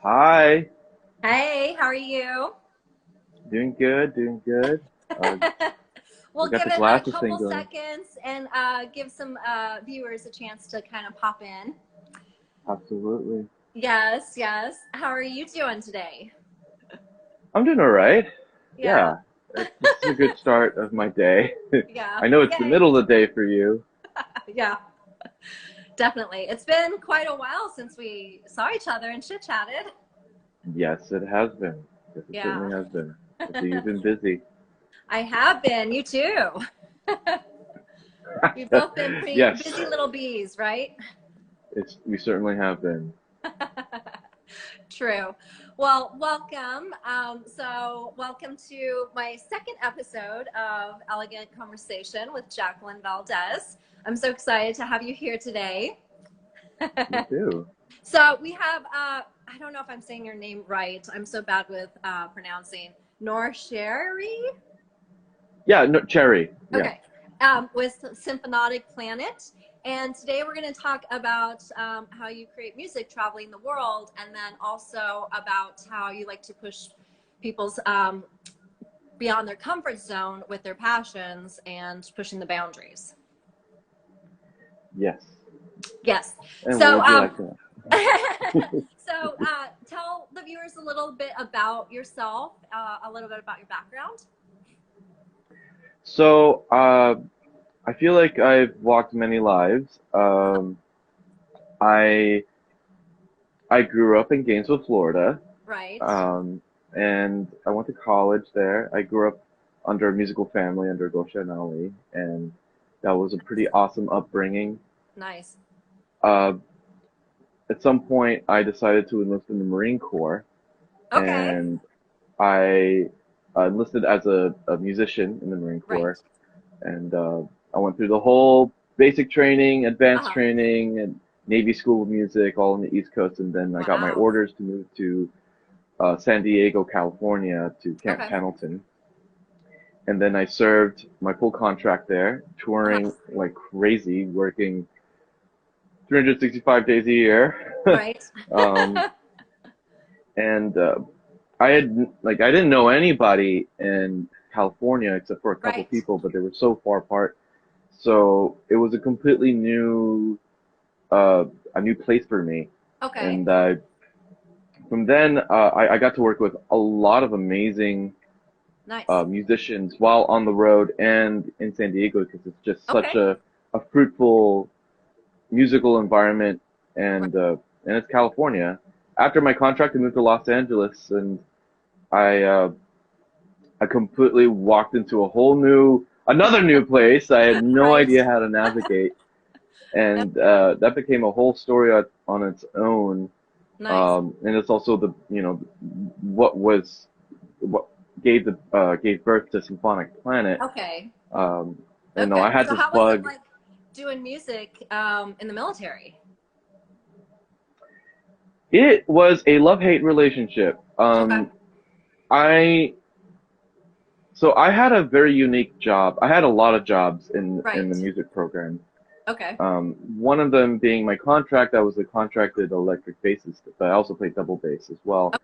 Hi, Hey, how are you? doing good, doing good. Uh, we We'll got give the it a glasses thing couple going. seconds and give some viewers a chance to kind of pop in. Absolutely. Yes, yes. How are you doing today? I'm doing all right. Yeah, Yeah, this is a good start of my day. yeah. I know it's the Yay. middle of the day for you. Yeah, definitely. It's been quite a while since we saw each other and chit-chatted. Yes, it has been. Yes, it Yeah. certainly has been. I see you've been busy. I have been. You too. We've both been pretty Yes, busy little bees, right? we certainly have been. True. Well, welcome. Welcome to my second episode of Elegant Conversation with Jacqueline Valdez. I'm so excited to have you here today. Me too. So, we have, I don't know if I'm saying your name right. I'm so bad with pronouncing Noor Che'ree. Yeah, no, Cherry. Yeah. Okay, with Symphonic Planet. And today we're going to talk about how you create music traveling the world, and then also about how you like to push people's beyond their comfort zone with their passions and pushing the boundaries. Yes. Yes. And what So, would you like to know? tell the viewers a little bit about yourself, a little bit about your background. So, I feel like I've walked many lives. I I grew up in Gainesville, Florida, Right. um, and I went to college there. I grew up under a musical family under Gosha and Ali, and that was a pretty awesome upbringing. Nice. Uh, at some point, I decided to enlist in the Marine Corps, Okay. and I enlisted as a musician in the Marine Right. Corps, and I went through the whole basic training, advanced Uh-huh. training, and Navy School of Music, all on the East Coast, and then I got my Wow. orders to move to San Diego, California, to Camp Okay. Pendleton, and then I served my full contract there, touring Uh-huh. like crazy, working 365 days a year. Right. um, and I didn't know anybody in California except for a couple Right. people, but they were so far apart. So it was a completely uh, a new place for me. Okay. And from then, I got to work with a lot of amazing Nice. musicians while on the road and in San Diego because it's just such Okay. a fruitful musical environment, Right. and it's California. After my contract, I moved to Los Angeles, and I uh, I completely walked into a whole another new place. I had no Right. idea how to navigate, and that became a whole story on its own. Nice. And it's also what was what gave birth to Symphonic Planet. Okay. Um, and no, Okay. I had So this how was it bug. like doing music in the military? It was a love-hate relationship. Okay. I So I had a very unique job. I had a lot of jobs in the Right. music program. Okay. One of them being my contract. I was a contracted electric bassist, but I also played double bass as well.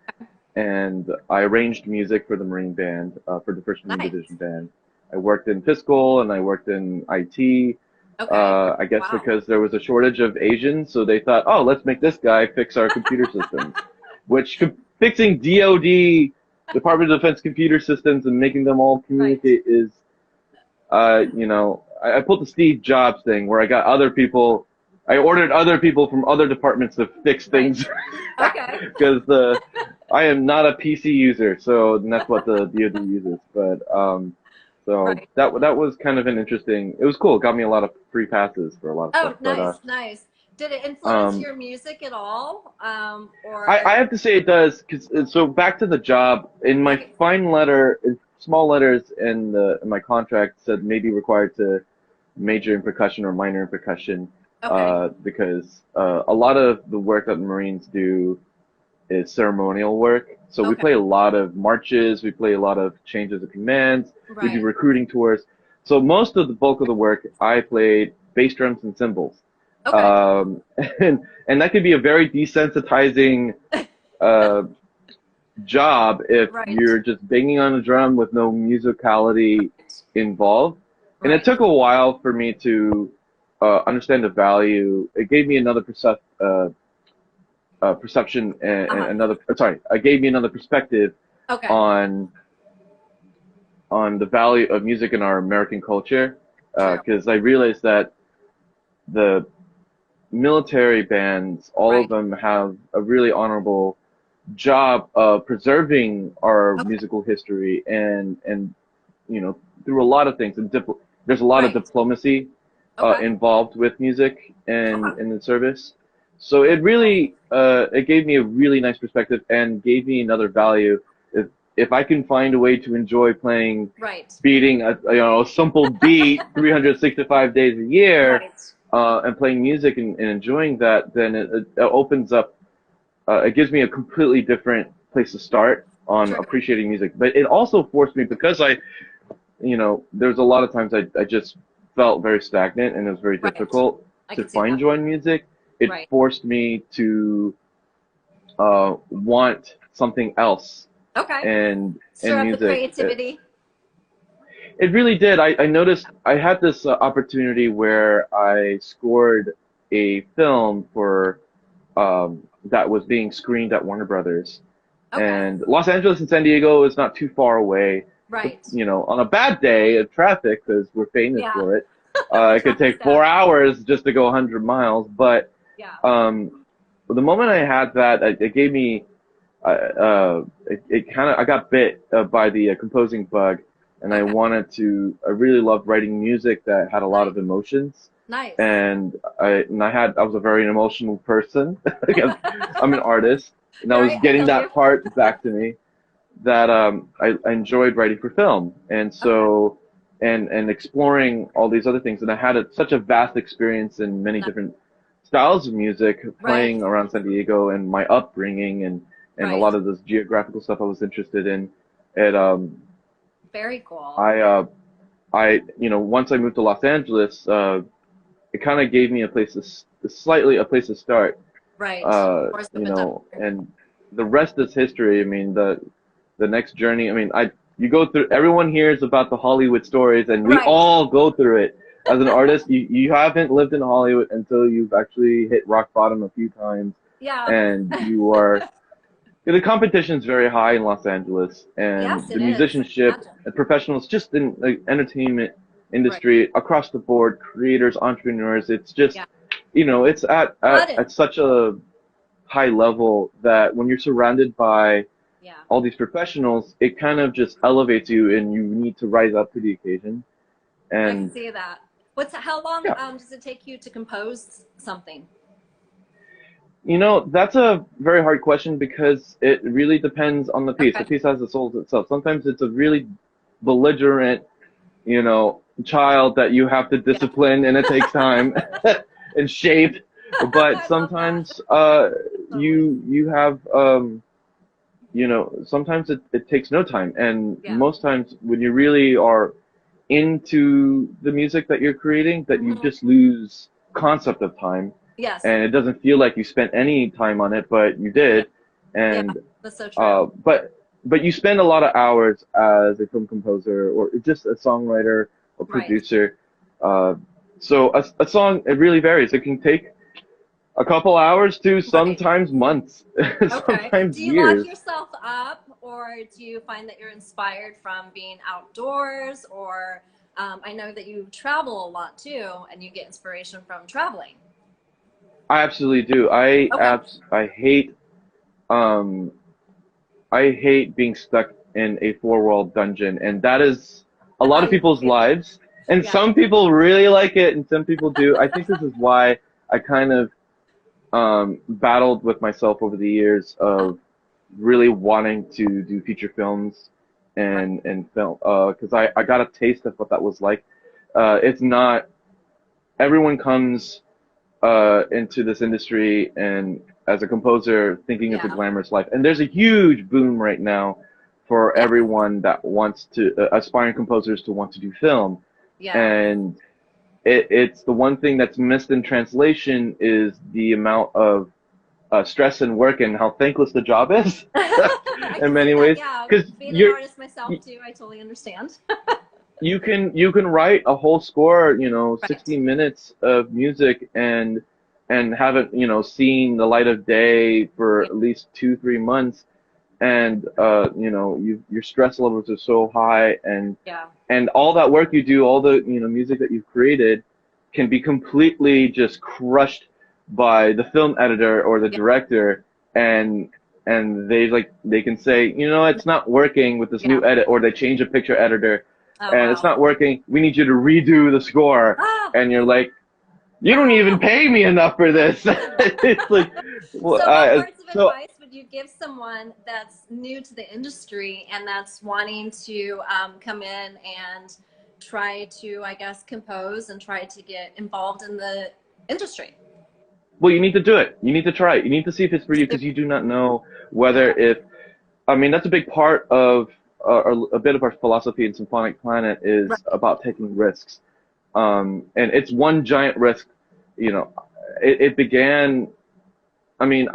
And I arranged music for the Marine Band, for the First Marine Nice. Division Band. I worked in fiscal and I worked in IT. Okay. I guess Wow. because there was a shortage of Asians, so they thought, oh, let's make this guy fix our computer systems. Which fixing DoD, Department of Defense computer systems and making them all Right. communicate is, I pulled the Steve Jobs thing where I got other people, I ordered other people from other departments to fix Right. things Okay. because I am not a PC user, so that's what the DoD uses. But so Right. that was kind of an interesting. It was cool. It got me a lot of free passes for a lot of stuff. Oh, But nice. Nice. Did it influence um, your music at all? I have to say it does. So back to the job in my Right. fine letter, in small letters in my contract said maybe required to major in percussion or minor in percussion, Okay. because a lot of the work that the Marines do is ceremonial work. So we Okay. play a lot of marches, we play a lot of changes of commands, we do Right. recruiting tours. So most of the bulk of the work, I played bass drums and cymbals. Okay. Um, and that could be a very desensitizing uh, job if Right. you're just banging on a drum with no musicality involved. And it Right. took a while for me to understand the value. It gave me another perception and Uh-huh. another. Sorry, it gave me another perspective Okay. on the value of music in our American culture. True. Because I realized that the military bands, all of Right. them have a really honorable job of preserving our Okay. musical history and through a lot of things and there's a lot of Right. diplomacy Okay. involved with music and Uh-huh. in the service. So Very it cool. really it gave me a really nice perspective and gave me another value. If I can find a way to enjoy playing, Right. beating a simple beat 365 days a year, Right. and playing music and enjoying that, then it opens up. It gives me a completely different place to start on True. appreciating music. But it also forced me because there's a lot of times I just felt very stagnant and it was very Right. difficult I to can see find that. joy in music. It Right. forced me to want something else Okay. and Stir up the music. creativity. It really did. I noticed I had this opportunity where I scored a film for that was being screened at Warner Brothers. Okay. And Los Angeles and San Diego is not too far away. But, Right. on a bad day of traffic, because we're famous Yeah. for it, it could Traffic's take 4 hours just to go 100 miles. But Yeah. the moment I had that, it gave me, it kind of, I got bit by the composing bug, and Okay. I really loved writing music that had a lot Nice. of emotions. Nice. And I was a very emotional person because I'm an artist, and I was Right. I getting feel you. that part back to me that I enjoyed writing for film, and Okay. so and exploring all these other things, and I had such a vast experience in many Nice. different styles of music, Right. playing around San Diego and my upbringing and a Right. lot of this geographical stuff I was interested in. It Very cool. I once I moved to Los Angeles, it kind of gave me a place slightly a place to start, Right. Force them a and the rest is history. I mean, the next journey. I mean, you go through. Everyone hears about the Hollywood stories, and we Right. all go through it. As an artist, you haven't lived in Hollywood until you've actually hit rock bottom a few times, Yeah. and you are. The competition's very high in Los Angeles, and Yes, the it is. I can musicianship imagine. and professionals, just in the entertainment Right. industry across the board, creators, entrepreneurs. It's just, Yeah. it's Flooded. at such a high level that when you're surrounded by Yeah. all these professionals, it kind of just elevates you, and you need to rise up to the occasion. I can And see that. How long yeah, does it take you to compose something? that's a very hard question because it really depends on the piece. The Okay. piece has a soul to itself. Sometimes it's a really belligerent, child that you have to Yeah. discipline, and it takes time and shape. But I love that. sometimes Totally. you have sometimes it takes no time, and Yeah. most times when you really are into the music that you're creating, that you Hmm. just lose concept of time, Yes. and it doesn't feel like you spent any time on it, but you Yeah. did. Yeah. And That's so true. but you spend a lot of hours as a film composer or just a songwriter or Right. producer. Uh, so a song, it really varies. It can take a couple hours to Right. sometimes months, Okay. sometimes Do you lock years. yourself up, or do you find that you're inspired from being outdoors? Or I know that you travel a lot too, and you get inspiration from traveling. I absolutely do. Okay. I hate um being stuck in a four-wall dungeon, and that is a lot of I people's feel you. lives. And Yeah. some people really like it, and some people do. I think this is why I kind of battled with myself over the years Uh, of really wanting to do feature films right. and film because I got a taste of what that was like. It's not everyone comes into this industry and as a composer thinking it's a Yeah. glamorous life. And there's a huge boom right now for Yeah. everyone that wants to aspiring composers to want to do film. Yeah. And it's the one thing that's missed in translation is the amount of stress and work and how thankless the job is I in can see many that. ways. Yeah, Because being an artist myself too, I totally understand. you can write a whole score, 60 Right. minutes of music and have it, seen the light of day for Yeah. at least 2-3 months, and your stress levels are so high, Yeah. and all that work you do, all the music that you've created, can be completely just crushed by the film editor or the Yeah. director, and they can say, it's not working with this Yeah. new edit, or they change a picture editor, Oh and it's wow. not working. We need you to redo the score, Ah, and you're like, you don't even no. pay me enough for this. It's like, well, So, what words of so advice would you give someone that's new to the industry and that's wanting to come in and try to, I guess, compose and try to get involved in the industry? well, you need to do it. You need to try it. You need to see if it's for you, because you do not know whether if I mean, that's a big part of a bit of our philosophy in Symphonic Planet is Right. about taking risks. And it's one giant risk. You know, it began. I mean,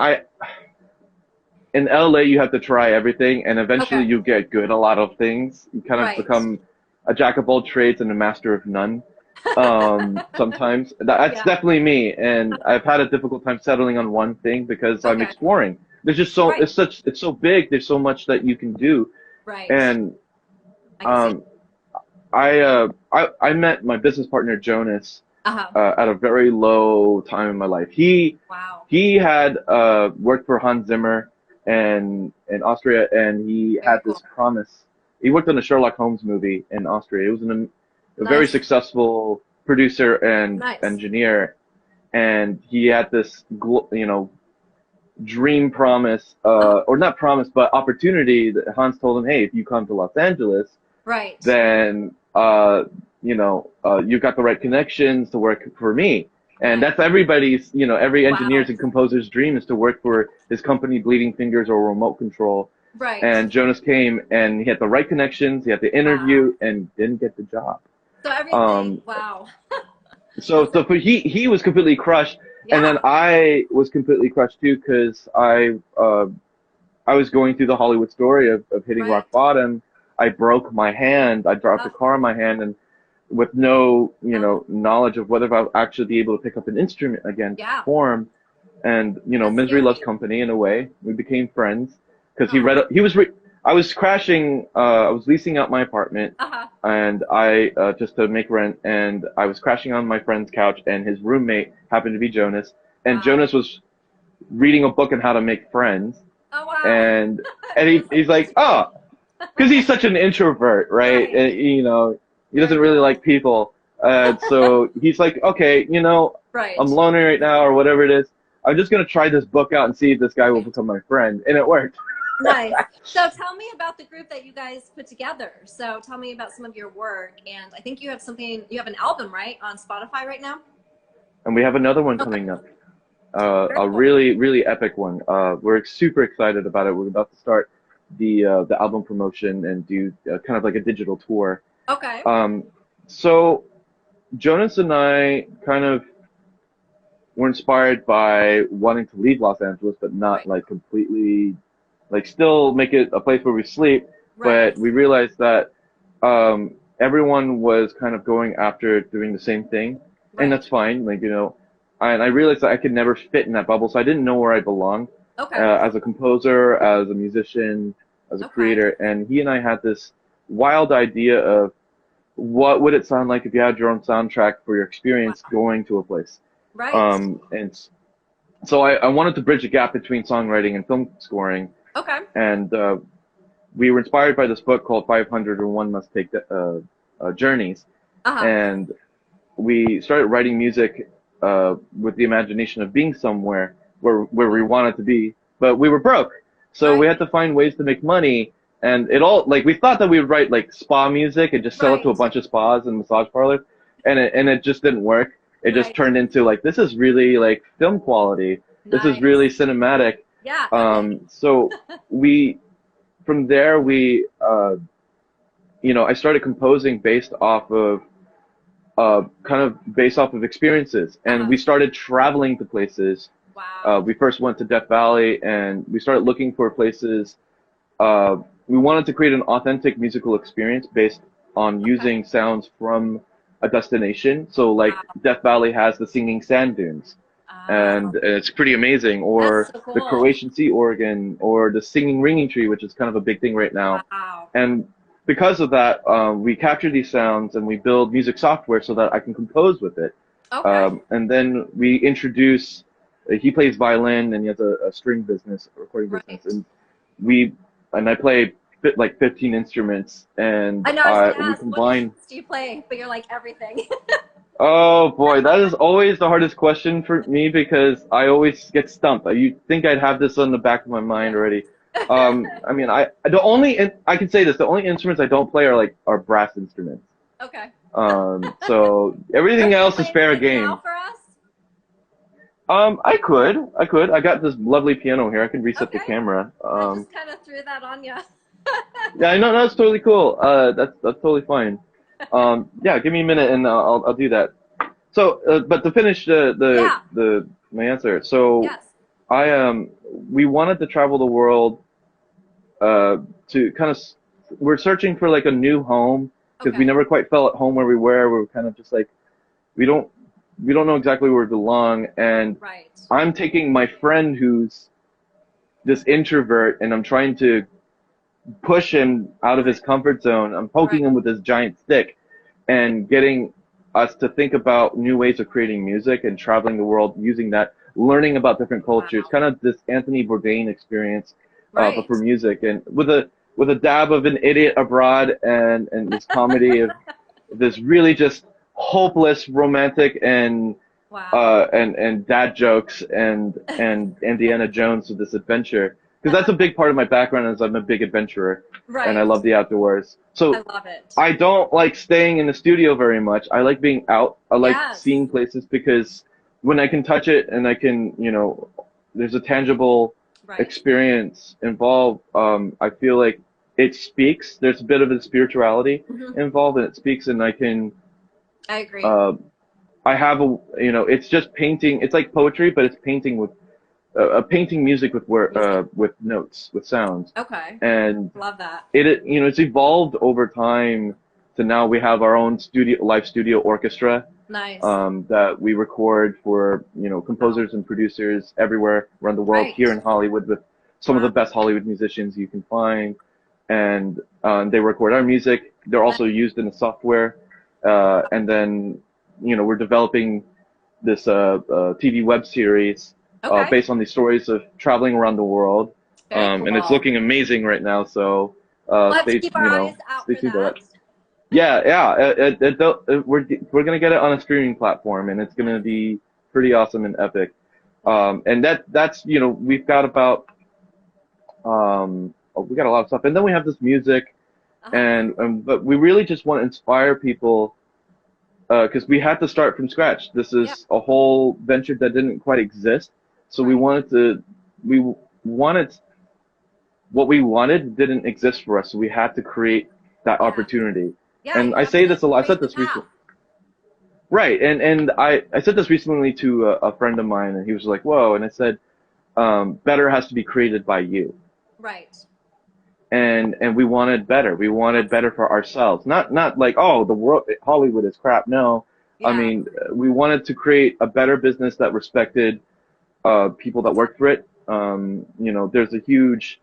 in LA you have to try everything, and eventually Okay. you get good at a lot of things. You kind of Right. become a jack of all trades and a master of none. Sometimes that's Yeah. definitely me, and I've had a difficult time settling on one thing because I'm Okay. exploring. There's just so Right. it's so big. There's so much that you can do, Right. and I can see. um, I met my business partner Jonas Uh-huh. at a very low time in my life. Wow. He had worked for Hans Zimmer in Austria, and he had Very this cool. promise. He worked on a Sherlock Holmes movie in Austria. It was a very Nice. successful producer and Nice. engineer, and he had this dream promise, Uh-huh. or not promise, but opportunity that Hans told him, hey, if you come to Los Angeles, Right. then you've got the right connections to work for me. And Right. that's everybody's, every engineer's Wow. and composer's dream is to work for his company, Bleeding Fingers or Remote Control. Right. And Jonas came, and he had the right connections, he had the Wow. interview, and didn't get the job. So everything, Um, wow. so That's so for he was completely crushed, and then yeah. I was completely crushed too, because I was going through the Hollywood story of hitting Right. rock bottom. I broke my hand. I dropped the Oh, car in my hand, and with no, oh, knowledge of whether I'll actually be able to pick up an instrument again to yeah. perform. And, That's misery loves scary. company in a way. We became friends because Oh. I was crashing, I was leasing out my apartment, Uh-huh. and just to make rent, and I was crashing on my friend's couch, and his roommate happened to be Jonas. And Wow. Jonas was reading a book on how to make friends, Oh, wow. and Very he's like, sophisticated. oh, because he's such an introvert, right? Right. He Very doesn't really cool. like people. So he's like, okay, I'm Right. lonely right now, or whatever it is. I'm just gonna try this book out and see if this guy will Right. become my friend, and it worked. Nice. So tell me about the group that you guys put together. So tell me about some of your work. And I think you have an album, right, on Spotify right now? And we have another one Okay. coming up, Very a cool. really, really epic one. We're super excited about it. We're about to start the album promotion and do kind of like a digital tour. Okay. Um, so Jonas and I kind of were inspired by wanting to leave Los Angeles, but not Right. like completely, like still make it a place where we sleep. Right. But we realized that everyone was kind of going after doing the same thing, and Right. that's fine. Like, and I realized that I could never fit in that bubble, so I didn't know where I belonged Okay. as a composer, as a musician, as a Okay. creator. And he and I had this wild idea of what would it sound like if you had your own soundtrack for your experience Wow. going to a place. Right. And so I wanted to bridge a gap between songwriting and film scoring, Okay. and we were inspired by this book called 501 Must Take Journeys, Uh-huh. and we started writing music with the imagination of being somewhere where we wanted to be, but we were broke, so we Right. had to find ways to make money. And it all, like, we thought that we would write like spa music and just sell it to a Right. bunch of spas and massage parlors, and it just didn't work. It just Right. turned into like, this is really like film quality. This is really Nice. cinematic. Yeah. Okay. So we from there we I started composing based off of kind of based off of experiences, and Uh-huh. we started traveling to places Wow. We first went to Death Valley and we started looking for places. We wanted to create an authentic musical experience based on Okay. using sounds from a destination. So like Wow. Death Valley has the singing sand dunes, Oh, and it's pretty amazing. that's Or so the cool. Croatian sea organ, or the singing ringing tree, which is kind of a big thing right now. Wow. And because of that, we capture these sounds and we build music software so that I can compose with it. Okay. And then we introduce. He plays violin and he has a string business, a recording business, Right. and we I play like 15 instruments, and I know, I was gonna we ask, what combine. instruments do you play? But you're like everything. Oh boy, that is always the hardest question for me because I always get stumped. You think I'd have this on the back of my mind already. I mean, I can say this: the only instruments I don't play are brass instruments. Okay. So Are everything you else is playing fair anything now game. for us? I could. I got this lovely piano here. I can reset the Okay. camera. I just kind of threw that on you. Yeah, I know that's totally cool. That's totally fine. Yeah, give me a minute and I'll do that. So, but to finish Yeah. the my answer. So, Yes. I we wanted to travel the world uh to kind of we're searching for like a new home because we Okay. never quite felt at home where we were. We were kind of just like we don't we don't know exactly where we belong. And Right. I'm taking my friend who's this introvert and I'm trying to push him out of his Right. comfort zone. I'm Right. poking him with this giant stick and getting us to think about new ways of creating music and traveling the world using that, learning about different cultures, Wow. kind of this Anthony Bourdain experience, but Right. for music and with a dab of an idiot abroad and this comedy of this really just hopeless romantic Wow. and dad jokes and Indiana Jones with this adventure because that's a big part of my background is I'm a big adventurer and I Right. love the outdoors. I So love it. I don't like staying in the studio very much. I like being out. I like Yes. seeing places because when I can touch it and I can, there's a tangible Right. experience involved. I feel like it speaks. There's a bit of a spirituality Hmm. involved, and it speaks, and I can. I agree. Uh, I have it's just painting. It's like poetry, but it's painting with painting music Music. with notes, with sounds, Okay. and Love that. it's evolved over time to now we have our own live studio orchestra Nice. that we record for Wow. composers and producers everywhere around the world Right. here in Hollywood with some of the Wow. best Hollywood musicians you can find, and they record our music. They're Nice. also used in the software, and then we're developing this TV web series Okay. based on these stories of traveling around the world, Very and it's cool. looking amazing right now. So We'll have to keep our eyes out stay for tuned to that. that. Yeah, yeah, we're gonna get it on a streaming platform, and it's gonna Nice. be pretty awesome and epic. Nice. And that's we've got about we got a lot of stuff, and then we have this music, Uh-huh. and but we really just want to inspire people because we had to start from scratch. This Yeah. is a whole venture that didn't quite exist, so Right. we wanted what we wanted didn't exist for us, so we had to create that Yeah. opportunity. Yeah. And You I have say to this a lot. I create said the this path. recently, right? And I said this recently to a friend of mine, and he was like, "Whoa!" And I said, "Better has to be created by you." Right. And we wanted better. We wanted better for ourselves. Not like, oh, the world Hollywood is crap. No, I Yeah. mean we wanted to create a better business that respected people that worked for it. There's a huge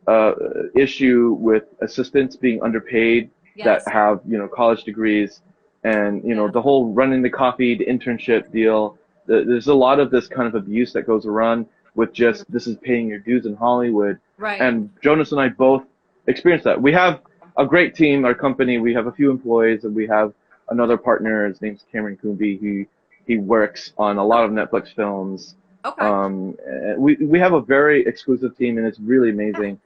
uh, issue with assistants being underpaid that Yes. have college degrees, and Yeah. the whole running the coffee, the internship deal. There's a lot of this kind of abuse that goes around with Mhm. just this is paying your dues in Hollywood, Right. and Jonas and I both experienced that. We have a great team, our company. We have a few employees, and we have another partner. His name's Cameron Coombe. He works on a lot of Netflix films. Okay. We have a very exclusive team, and it's really Yeah. amazing.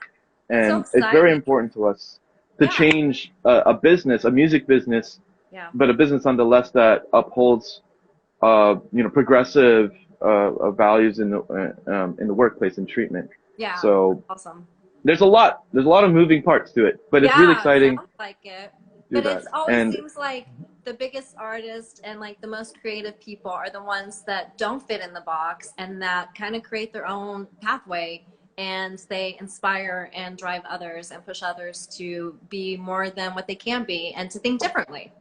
That's so And it's very exciting. important to us to Yeah. change a business, a music business, Yeah. but a business nonetheless that upholds, progressive values in the workplace and treatment. Yeah. That's So awesome. there's a lot of moving parts to it, but it's really Yeah. exciting Sounds like it. to do But that. it always And seems like the biggest artists and like the most creative people are the ones that don't fit in the box and that kind of create their own pathway, and they inspire and drive others and push others to be more than what they can be and to think differently.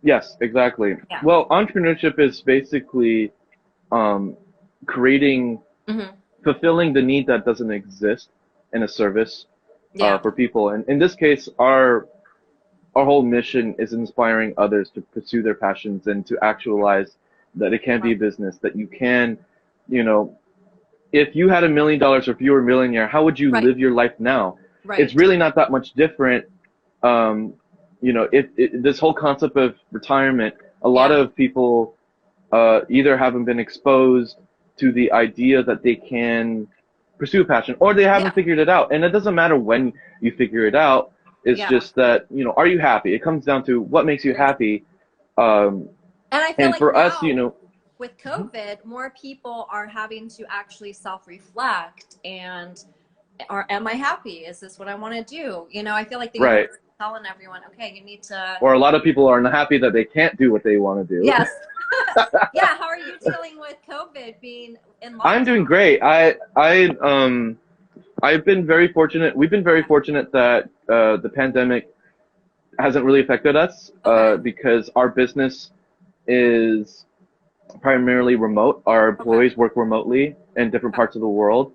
Yes, exactly. Yeah. Well, entrepreneurship is basically um, creating, Hmm. fulfilling the need that doesn't exist in a service Yeah. for people. And in this case, our whole mission is inspiring others to pursue their passions and to actualize that it can be a business, that you can, you know, if you had $1 million or if you were a millionaire, how would you Right. live your life now? It's Right. really not that much different. Um, this whole concept of retirement, a lot Yeah. of people either haven't been exposed to the idea that they can pursue a passion, or they haven't Yeah. figured it out. And it doesn't matter when you figure it out. It's Yeah. just that, are you happy? It comes down to what makes you happy. Um, And I feel and like for us, now with COVID, more people are having to actually self-reflect and am I happy? Is this what I want to do? I feel like the universe right. is telling everyone, okay, you need to. Or a lot of people are unhappy that they can't do what they want to do. Yes. Yeah. How are you dealing with COVID being in I'm doing lockdown? great. I've been very fortunate. We've been very fortunate that the pandemic hasn't really affected us Okay. because our business is primarily remote. Our Okay. employees work remotely in different Okay. parts of the world.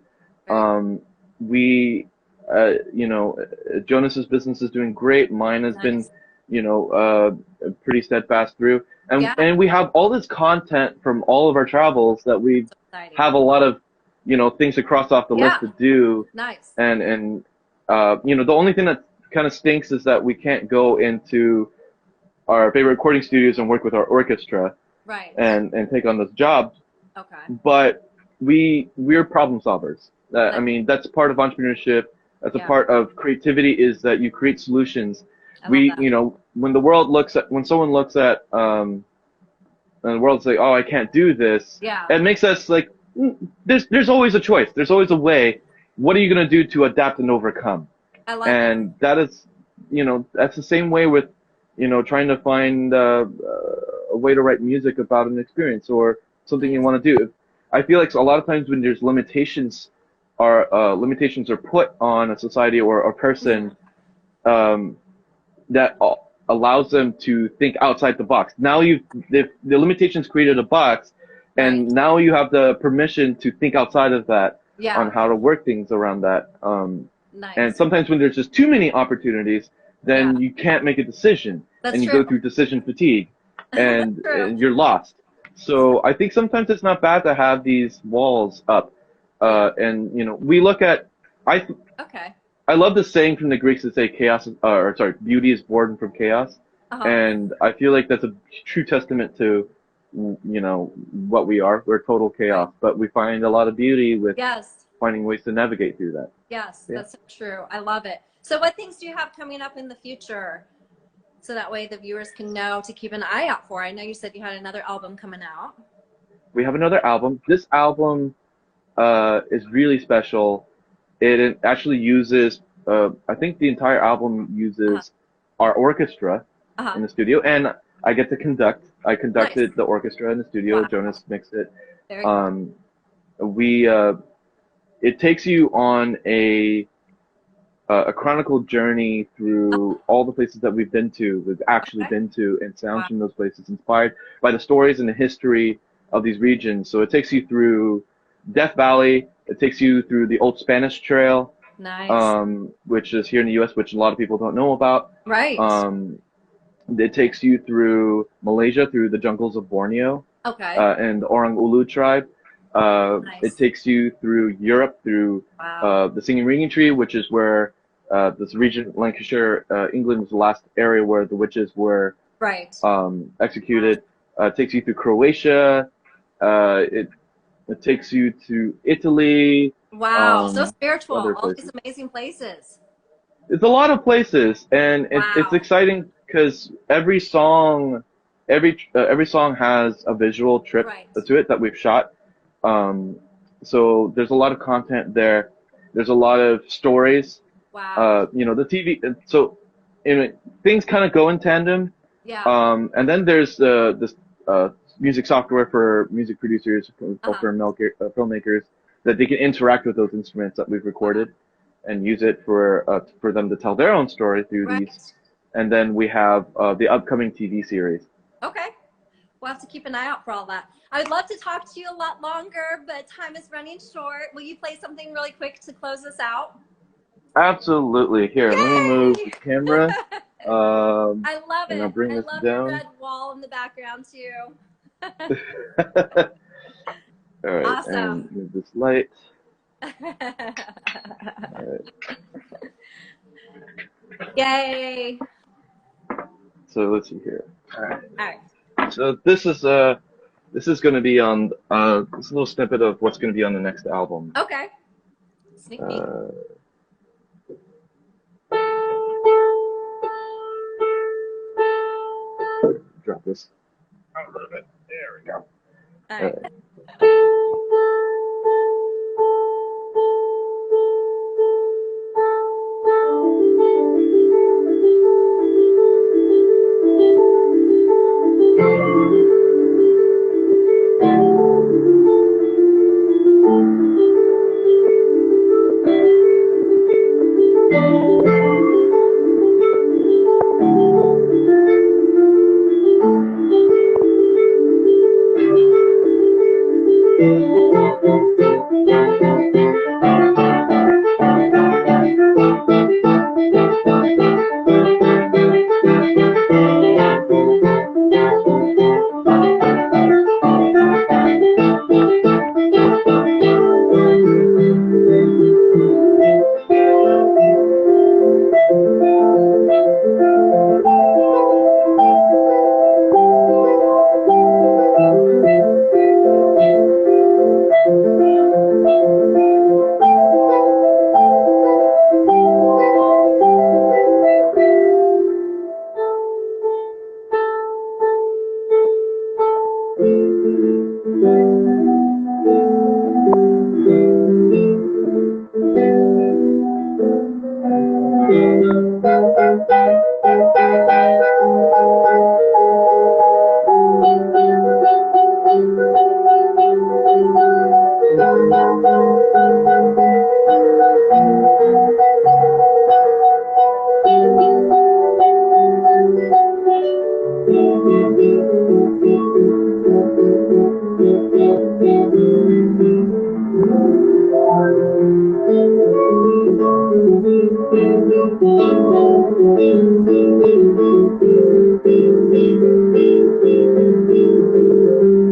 Very cool. We, Jonas's business is doing great. Mine has been, Nice. pretty steadfast through. And Yeah. and we have all this content from all of our travels that we So exciting. have a lot of, things to cross off the list Yeah. to do. Nice. And the only thing that kind of stinks is that we can't go into our favorite recording studios and work with our orchestra Right. and take on those jobs. Okay. But we're problem solvers. I Nice. mean, that's part of entrepreneurship. That's a Yeah. part of creativity, is that you create solutions. I love that. When someone looks at and the world's like, oh, I can't do this. Yeah. It makes us like, there's always a choice. There's always a way. What are you gonna do to adapt and overcome? I love it. And that is, that's the same way with, trying to find a way to write music about an experience or something you Nice. want to do. I feel like a lot of times when there's limitations are put on a society or a person, um, that allows them to think outside the box. Now the limitations created a box, and Right. now you have the permission to think outside of that on Yeah. how to work things around that. And Nice. sometimes when there's just too many opportunities, Yeah. then you can't make a decision, That's and you true. go through decision fatigue, That's true. and you're lost. So I think sometimes it's not bad to have these walls up. Yeah. And we look at, I Okay. I love the saying from the Greeks that say beauty is born from chaos. Uh-huh. And I feel like that's a true testament to, what we are. We're total chaos, Right. but we find a lot of beauty with Yes. finding ways to navigate through that. Yes. Yeah. That's so true. I love it. So what things do you have coming up in the future? So that way the viewers can know to keep an eye out for. I know you said you had another album coming out. We have another album. This album is really special. It actually uses, I think the entire album Uh-huh. uses our orchestra Uh-huh. in the studio, and I get to conduct. I Nice. conducted the orchestra in the studio. Wow. Jonas mixed it. Very cool. We It takes you on a chronicle journey through all the places that we've actually Okay. been to, and sounds Wow. from those places inspired by the stories and the history of these regions. So it takes you through Death Valley. It takes you through the Old Spanish Trail, Nice. which is here in the U.S., which a lot of people don't know about. Right. It takes you through Malaysia, through the jungles of Borneo, Okay. and the Orang Ulu tribe. Nice. It takes you through Europe, through Wow. the Singing Ringing Tree, which is where this region, Lancashire, England, was the last area where the witches were Right. executed. It takes you through Croatia. It takes you to Italy. Wow. So spiritual. Other All these places. amazing places. It's a lot of places, and it's Wow. exciting because every song has a visual trip Right. to it that we've shot. So there's a lot of content there. There's a lot of stories. Wow. The TV. So things kind of go in tandem. Yeah. And then there's this music software for music producers or Uh-huh. filmmakers that they can interact with those instruments that we've Wow. recorded and use it for them to tell their own story through these. Right. And then we have the upcoming TV series. Okay. We'll have to keep an eye out for all that. I would love to talk to you a lot longer, but time is running short. Will you play something really quick to close us out? Absolutely. Here, let me move Yay! the camera, I love and I'll it. bring I this love your down. red wall in the background too. All right, and Awesome. move this light. All right. Yay. So let's see here. All right. All right. So this is going to be on this little snippet of what's going to be on the next album. Okay. Sneak peek. Uh, Drop this a little bit. There we go. All All right. right.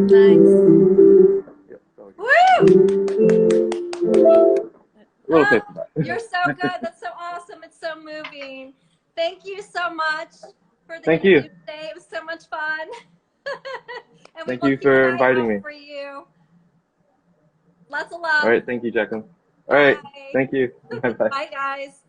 Nice. Yep, that was Woo! a little Oh, taste of you're that. so good. That's so awesome. It's so moving. Thank you so much for the Thank you. interview today. It was so much fun. And we Thank will you keep an for eye inviting out me. for you. Lots of All love. right, thank you, Jacqueline. All right, Bye. thank you. Bye bye. Bye, guys.